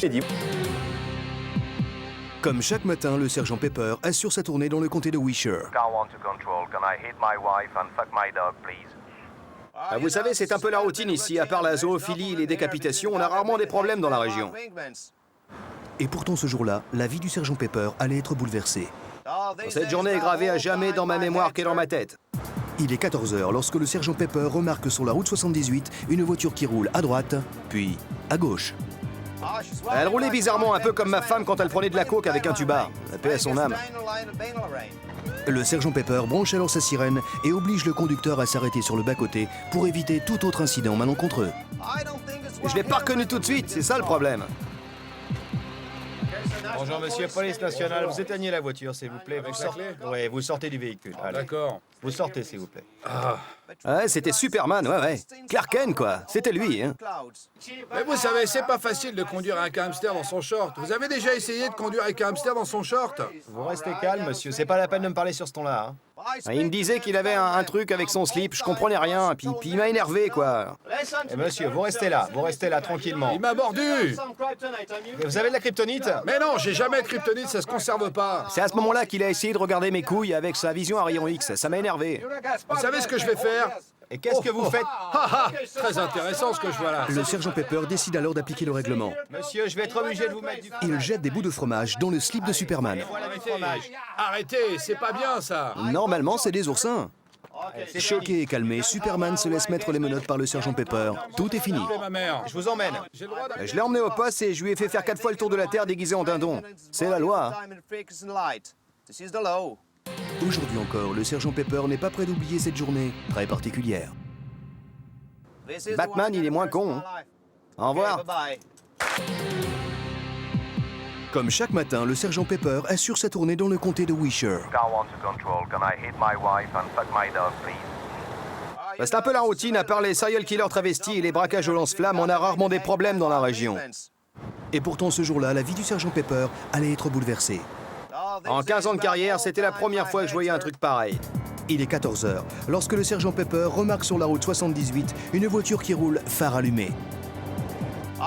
t'ai dit. Comme chaque matin, le sergent Pepper assure sa tournée dans le comté de Wilshire. Car 1 to control, can I hit my wife and fuck my dog, please? Ah, vous savez, c'est un peu la routine ici. À part la zoophilie et les décapitations, on a rarement des problèmes dans la région. Et pourtant ce jour-là, la vie du sergent Pepper allait être bouleversée. Cette journée est gravée à jamais dans ma mémoire qu'est dans ma tête. Il est 14 h lorsque le sergent Pepper remarque sur la route 78 une voiture qui roule à droite, puis à gauche. Elle roulait bizarrement, un peu comme ma femme quand elle prenait de la coke avec un tuba. La paix à son âme. Le sergent Pepper branche alors sa sirène et oblige le conducteur à s'arrêter sur le bas-côté pour éviter tout autre incident malencontreux. Je l'ai pas reconnu tout de suite, c'est ça le problème. Bonjour monsieur, police nationale, vous éteignez la voiture s'il vous plaît. Oui, vous sortez du véhicule. Allez. D'accord. Vous sortez s'il vous plaît. Ouais, c'était Superman, ouais. Clark Kent, quoi. C'était lui, hein. Mais vous savez, c'est pas facile de conduire avec un hamster dans son short. Vous avez déjà essayé de conduire avec un hamster dans son short? Vous restez calme monsieur, c'est pas la peine de me parler sur ce ton-là. Hein. Il me disait qu'il avait un truc avec son slip, je comprenais rien, puis il m'a énervé, quoi. Et monsieur, vous restez là tranquillement. Il m'a mordu! Et vous avez de la kryptonite? Mais non, j'ai jamais de kryptonite, ça se conserve pas. C'est à ce moment-là qu'il a essayé de regarder mes couilles avec sa vision à rayon X, ça m'a énervé. Vous savez ce que je vais faire? Et qu'est-ce que vous faites? Très intéressant ce que je vois là. Le sergent Pepper décide alors d'appliquer le règlement. Monsieur, je vais être obligé de vous mettre du Il jette des bouts de fromage dans le slip de Superman. Voilà du fromage. Arrêtez, c'est pas bien ça. Normalement, c'est des oursins. C'est Choqué et calmé, Superman se laisse mettre les menottes par le sergent Pepper. Tout est fini. Appelez ma mère. Je vous emmène. J'ai le droit Je l'ai emmené au poste et je lui ai fait faire 4 fois le tour de la Terre déguisé en dindon. C'est la loi. Aujourd'hui encore, le sergent Pepper n'est pas prêt d'oublier cette journée très particulière. Batman, il est moins con. Hein. Au revoir. Comme chaque matin, le sergent Pepper assure sa tournée dans le comté de Wilshire. Car 1 to control, can I hit my wife and fuck my dog, please? C'est un peu la routine, à part les serial killers travestis et les braquages au lance-flammes, on a rarement des problèmes dans la région. Et pourtant ce jour-là, la vie du sergent Pepper allait être bouleversée. En 15 ans de carrière, c'était la première fois que je voyais un truc pareil. Il est 14 h lorsque le sergent Pepper remarque sur la route 78 une voiture qui roule phare allumé.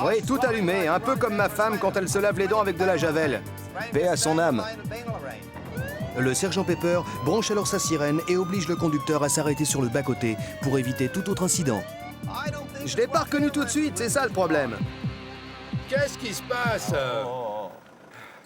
Oui, tout allumé, un peu comme ma femme quand elle se lave les dents avec de la javel. Paix à son âme. Le sergent Pepper branche alors sa sirène et oblige le conducteur à s'arrêter sur le bas-côté pour éviter tout autre incident. Je l'ai pas reconnu tout de suite, c'est ça le problème. Qu'est-ce qui se passe?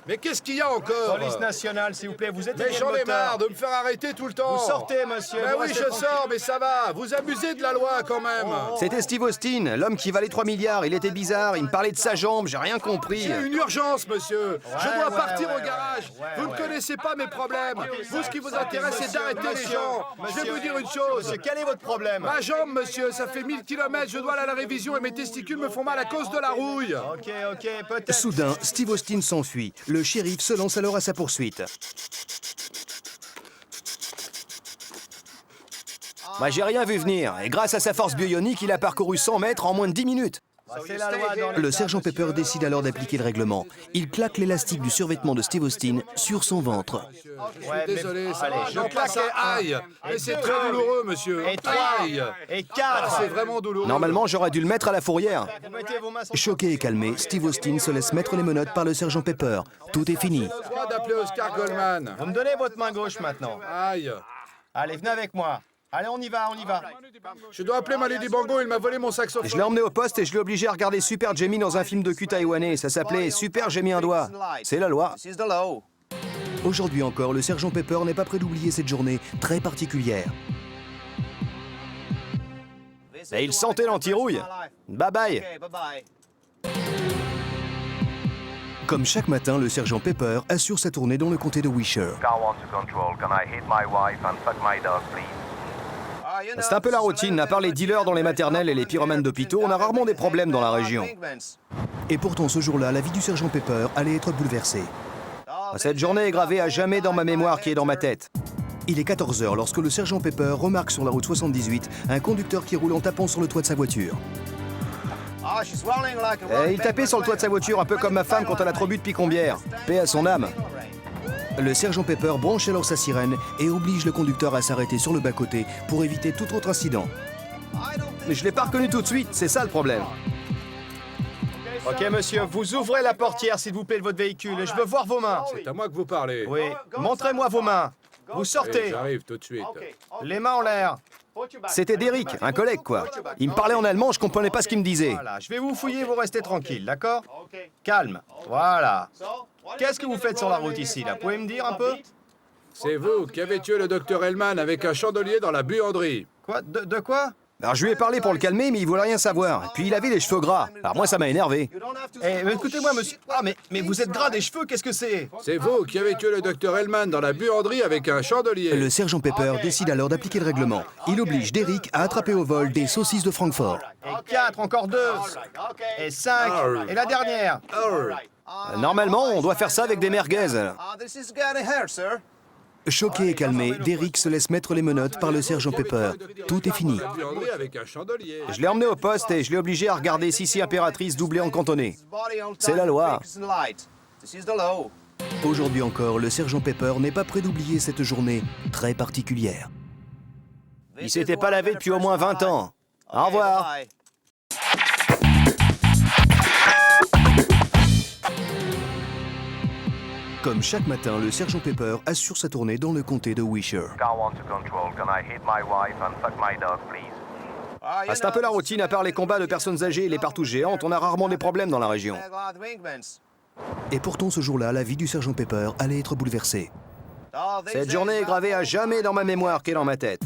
Mais qu'est-ce qu'il y a encore? Police nationale, s'il vous plaît, vous éteignez Mais j'en le ai marre moteur. de me faire arrêter tout le temps. Vous sortez monsieur. Mais vous oui, restez je tranquille. sors, mais ça va. Vous abusez de la loi quand même. C'était Steve Austin, l'homme qui valait 3 milliards. Il était bizarre, il me parlait de sa jambe, j'ai rien compris. J'ai une urgence, monsieur. Je dois partir ouais, au garage. ouais, Vous ne ouais. connaissez pas mes problèmes. Vous, ce qui vous intéresse, c'est d'arrêter les gens. Je vais vous dire une chose. Monsieur, quel est votre problème? Ma jambe, monsieur, ça fait 1000 km. Je dois aller à la révision et mes testicules me font mal à cause de la rouille. Ok, peut-être. Soudain, Steve Austin s'enfuit. Le shérif se lance alors à sa poursuite. Moi, j'ai rien vu venir, et grâce à sa force bionique, il a parcouru 100 mètres en moins de 10 minutes. C'est la loi dans Le sergent Pepper décide alors d'appliquer le règlement. Il claque l'élastique du survêtement de Steve Austin sur son ventre. Je suis désolé, ça allez, va. je J'en passe claquais à aïe. Mais c'est très douloureux, monsieur. Et 3 Aïe. et Ah, 4. c'est vraiment douloureux. Normalement, j'aurais dû le mettre à la fourrière. Vous mettez vos mains sur... Choqué et calmé, Steve Austin se laisse mettre les menottes par le sergent Pepper. Tout est fini. J'ai le droit d'appeler Oscar Goldman. Vous me donnez votre main gauche maintenant. Aïe. Allez, venez avec moi. Allez, on y va. Je dois appeler ma Lady Bango, il m'a volé mon saxophone. Je l'ai emmené au poste et je l'ai obligé à regarder Super Jamie dans un film de cul taïwanais. Ça s'appelait Super, j'ai mis un doigt. C'est la loi. Aujourd'hui encore, le sergent Pepper n'est pas prêt d'oublier cette journée très particulière. Et il sentait l'antirouille. Bye bye. Comme chaque matin, le sergent Pepper assure sa tournée dans le comté de Wilshire. Car 1 to control, can I hit my wife and fuck my dog, please? C'est un peu la routine, à part les dealers dans les maternelles et les pyromanes d'hôpitaux, on a rarement des problèmes dans la région. Et pourtant ce jour-là, la vie du sergent Pepper allait être bouleversée. Cette journée est gravée à jamais dans ma mémoire qui est dans ma tête. Il est 14 h lorsque le sergent Pepper remarque sur la route 78 un conducteur qui roule en tapant sur le toit de sa voiture. Et il tapait sur le toit de sa voiture, un peu comme ma femme quand elle a trop bu de picombière. Paix à son âme. Le sergent Pepper branche alors sa sirène et oblige le conducteur à s'arrêter sur le bas-côté pour éviter tout autre incident. Mais je l'ai pas reconnu tout de suite, c'est ça le problème. Ok, monsieur, vous ouvrez la portière, s'il vous plaît, de votre véhicule et je veux voir vos mains. C'est à moi que vous parlez. Oui, montrez-moi vos mains. Vous Oui, sortez. j'arrive tout de suite. Les mains en l'air. C'était Derek, un collègue, quoi. Il me parlait en allemand, je comprenais pas ce qu'il me disait. Voilà, je vais vous fouiller, vous restez tranquille, d'accord? Calme. Voilà. Qu'est-ce que vous faites sur la route ici, là? Pouvez me dire un peu? C'est vous qui avez tué le docteur Hellman avec un chandelier dans la buanderie. Quoi? De quoi? Alors je lui ai parlé pour le calmer, mais il voulait rien savoir. Et puis il avait les cheveux gras. Alors moi, ça m'a énervé. Eh, mais écoutez-moi, monsieur. Ah, mais vous êtes gras des cheveux, qu'est-ce que c'est? C'est vous qui avez tué le docteur Hellman dans la buanderie avec un chandelier. Le sergent Pepper décide alors d'appliquer le règlement. Il oblige Derek à attraper au vol des saucisses de Francfort. Et 4, encore 2. Et 5. Et la dernière. Normalement, on doit faire ça avec des merguez. Choqué et calmé, Derek se laisse mettre les menottes par le sergent Pepper. Tout est fini. La buanderie avec un chandelier. Je l'ai emmené au poste et je l'ai obligé à regarder Sissi Impératrice doublée en cantonné. C'est la loi. Aujourd'hui encore, le sergent Pepper n'est pas prêt d'oublier cette journée très particulière. Il s'était pas lavé depuis au moins 20 ans. Au revoir. Comme chaque matin, le sergent Pepper assure sa tournée dans le comté de Wisher. Car 1 to control, can I hit my wife and fuck my dog, please? Ah, c'est un peu la routine, à part les combats de personnes âgées et les partous géantes, on a rarement des problèmes dans la région. Et pourtant, ce jour-là, la vie du sergent Pepper allait être bouleversée. Cette journée est gravée à jamais dans ma mémoire qu'est dans ma tête.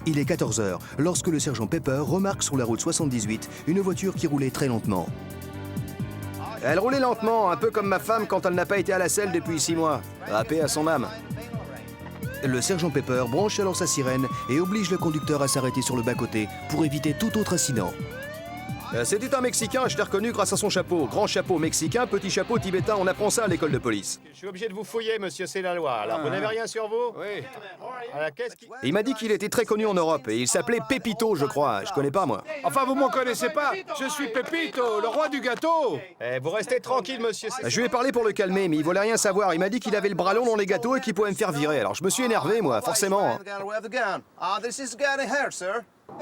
Il est 14 h lorsque le sergent Pepper remarque sur la route 78 une voiture qui roulait très lentement. Elle roulait lentement, un peu comme ma femme quand elle n'a pas été à la selle depuis 6 mois. Paix à son âme. Le sergent Pepper branche alors sa sirène et oblige le conducteur à s'arrêter sur le bas-côté pour éviter tout autre incident. C'était un Mexicain, je l'ai reconnu grâce à son chapeau. Grand chapeau mexicain, petit chapeau tibétain, on apprend ça à l'école de police. Je suis obligé de vous fouiller, monsieur, c'est la loi. Alors, vous n'avez rien sur vous? Oui. Alors, qu'est-ce qui... Et il m'a dit qu'il était très connu en Europe et il s'appelait Pepito, je crois. Je connais pas, moi. Enfin, vous m'en connaissez pas. Je suis Pepito, le roi du gâteau. Eh, vous restez tranquille, monsieur. Je lui ai parlé pour le calmer, mais il voulait rien savoir. Il m'a dit qu'il avait le bras long dans les gâteaux et qu'il pouvait me faire virer. Alors je me suis énervé, moi, forcément.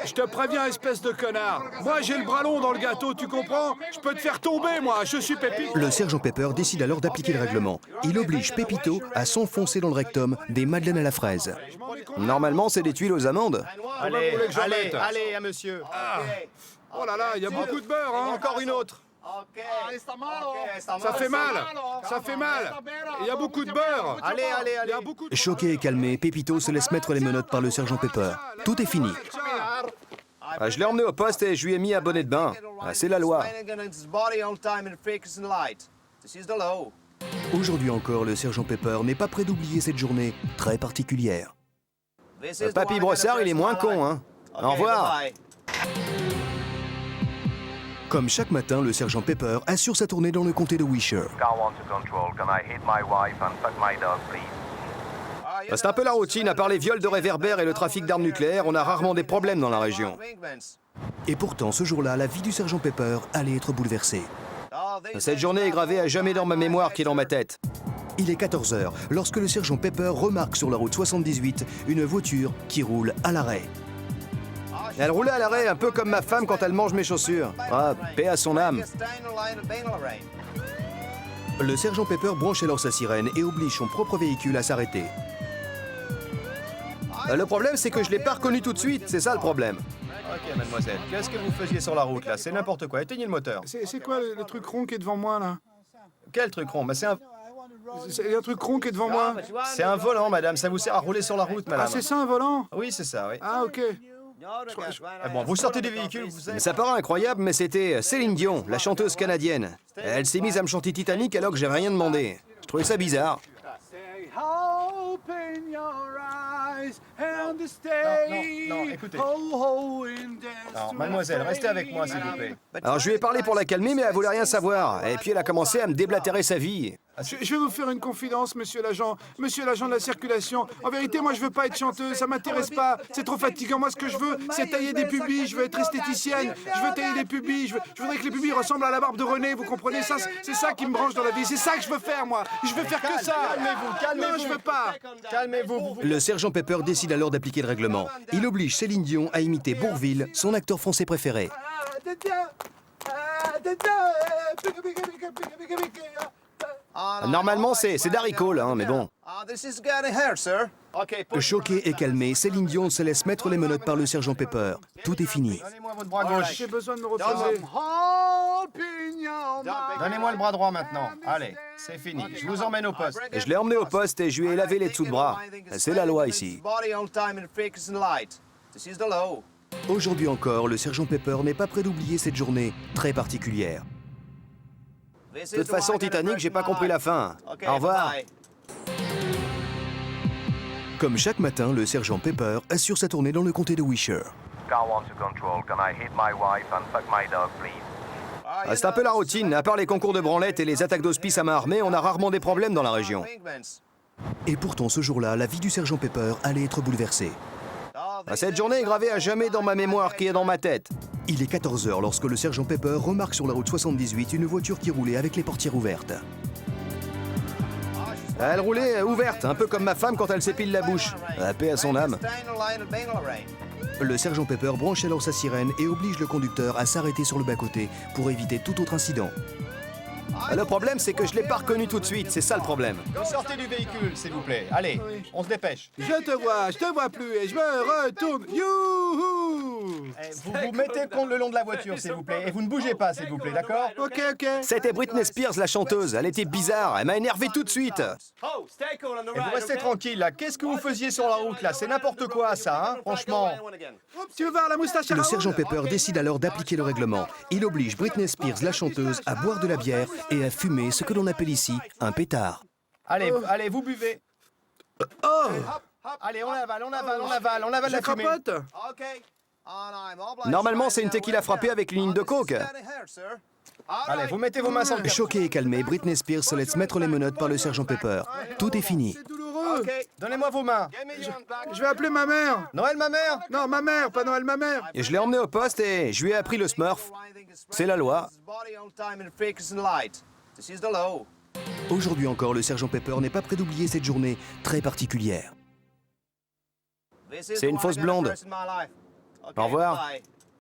Je te préviens, espèce de connard. Moi, j'ai le bras long dans le gâteau, tu comprends? Je peux te faire tomber, moi. Je suis Pepito. Le sergent Pepper décide alors d'appliquer le règlement. Il oblige Pepito à s'enfoncer dans le rectum des madeleines à la fraise. Normalement, c'est des tuiles aux amandes. Allez, vous voulez que j'en allez, mette allez, à monsieur. Oh là là, il y a beaucoup de beurre, hein. Encore une autre. Ça fait mal. Ça fait mal. Il y a beaucoup de beurre. Allez, allez, Il y allez. a beaucoup de... Choqué et calmé, Pepito se laisse mettre les menottes par le sergent Pepper. Tout est fini. Je l'ai emmené au poste et je lui ai mis un bonnet de bain. C'est la loi. Aujourd'hui encore, le sergent Pepper n'est pas prêt d'oublier cette journée très particulière. Papy Brossard, il est moins con, hein. Au revoir. Comme chaque matin, le sergent Pepper assure sa tournée dans le comté de Wisher. Car 1 to control, can I hit my wife and fuck my dog, please? C'est un peu la routine, à part les viols de réverbères et le trafic d'armes nucléaires, on a rarement des problèmes dans la région. Et pourtant, ce jour-là, la vie du sergent Pepper allait être bouleversée. Cette journée est gravée à jamais dans ma mémoire qui est dans ma tête. Il est 14 h lorsque le sergent Pepper remarque sur la route 78 une voiture qui roule à l'arrêt. Elle roulait à l'arrêt, un peu comme ma femme quand elle mange mes chaussures. Paix à son âme. Le sergent Pepper branche alors sa sirène et oblige son propre véhicule à s'arrêter. Le problème, c'est que je l'ai pas reconnu tout de suite, c'est ça le problème. Ok, mademoiselle, qu'est-ce que vous faisiez sur la route, là? C'est n'importe quoi. Éteignez le moteur. C'est quoi le truc rond qui est devant moi, là? Quel truc rond? Bah, c'est Un truc rond qui est devant moi? un volant, madame. Ça vous sert à rouler sur la route, madame. Ah, c'est ça, un volant? Oui, c'est ça, oui. Ah, ok. Ah bon, vous sortez du véhicule, vous Mais êtes... ça paraît incroyable, mais c'était Céline Dion, la chanteuse canadienne. Elle s'est mise à me chanter Titanic alors que j'avais rien demandé. Je trouvais ça bizarre. Non, écoutez. Non, mademoiselle, restez avec moi, s'il vous plaît. Alors je lui ai parlé pour la calmer, mais elle voulait rien savoir. Et puis elle a commencé à me déblatérer sa vie. Je vais vous faire une confidence, monsieur l'agent. Monsieur l'agent de la circulation. En vérité, moi, je veux pas être chanteuse. Ça m'intéresse pas. C'est trop fatigant. Moi, ce que je veux, c'est tailler des pubis. Je veux être esthéticienne. Je veux tailler des pubis. Je voudrais que les pubis ressemblent à la barbe de René. Vous comprenez ça? C'est ça qui me branche dans la vie. C'est ça que je veux faire, moi. Je veux faire que ça. Calmez-vous. Non, je veux pas. Calmez-vous. Le sergent Pepper décide alors d'appliquer le règlement. Il oblige Céline Dion à imiter Bourvil, son acteur français préféré. Normalement, c'est Darry Cole, hein, mais bon. Choqué et calmé, Céline Dion se laisse mettre les menottes par le sergent Pepper. Tout est fini. Donnez-moi votre bras gauche. J'ai besoin de me reposer. Donnez-moi le bras droit maintenant. Allez, c'est fini. Je vous emmène au poste. Je l'ai emmené au poste et je lui ai lavé les dessous de bras. C'est la loi ici. Aujourd'hui encore, le sergent Pepper n'est pas prêt d'oublier cette journée très particulière. De toute façon, Titanic, j'ai pas compris la fin. Au revoir. Comme chaque matin, le sergent Pepper assure sa tournée dans le comté de Wisher. Car 1 to control, can I hit my wife and fuck my dog, please? Ah, c'est un peu la routine. À part les concours de branlette et les attaques d'hospice à main armée, on a rarement des problèmes dans la région. Et pourtant, ce jour-là, la vie du sergent Pepper allait être bouleversée. Ah, cette journée est gravée à jamais dans ma mémoire qui est dans ma tête. Il est 14 h lorsque le sergent Pepper remarque sur la route 78 une voiture qui roulait avec les portières ouvertes. Elle roulait ouverte, un peu comme ma femme quand elle s'épile la bouche. La paix à son âme. Le sergent Pepper branche alors sa sirène et oblige le conducteur à s'arrêter sur le bas-côté pour éviter tout autre incident. Le problème, c'est que je l'ai pas reconnu tout de suite. C'est ça le problème. Vous sortez du véhicule, s'il vous plaît. Allez, on se dépêche. Je te vois plus et je me retourne. Youhou! Vous vous mettez le long de la voiture, s'il vous plaît. Et vous ne bougez pas, s'il vous plaît, d'accord? Ok. C'était Britney Spears, la chanteuse. Elle était bizarre. Elle m'a énervé tout de suite. Et vous restez tranquille, là. Qu'est-ce que vous faisiez sur la route, là? C'est n'importe quoi, ça, hein? Franchement. Tu veux voir la moustache à Le Raoul? sergent Pepper décide alors d'appliquer le règlement. Il oblige Britney Spears, la chanteuse, à boire de la bière et à fumer ce que l'on appelle ici un pétard. Allez, vous buvez. Allez, on avale la fumée. Capote. Normalement, c'est une tequila frappée avec une ligne de coke. Allez, vous mettez vos mains sur le cœur. Choqué et calmé, Britney Spears se laisse mettre les menottes par le sergent Pepper. Tout est fini. C'est douloureux. Donnez-moi vos mains. Je vais appeler ma mère. Noël, ma mère? Non, ma mère, pas Noël, ma mère. Et je l'ai emmené au poste et je lui ai appris le Smurf. C'est la loi. Aujourd'hui encore, le sergent Pepper n'est pas prêt d'oublier cette journée très particulière. C'est une fausse blonde. Au revoir.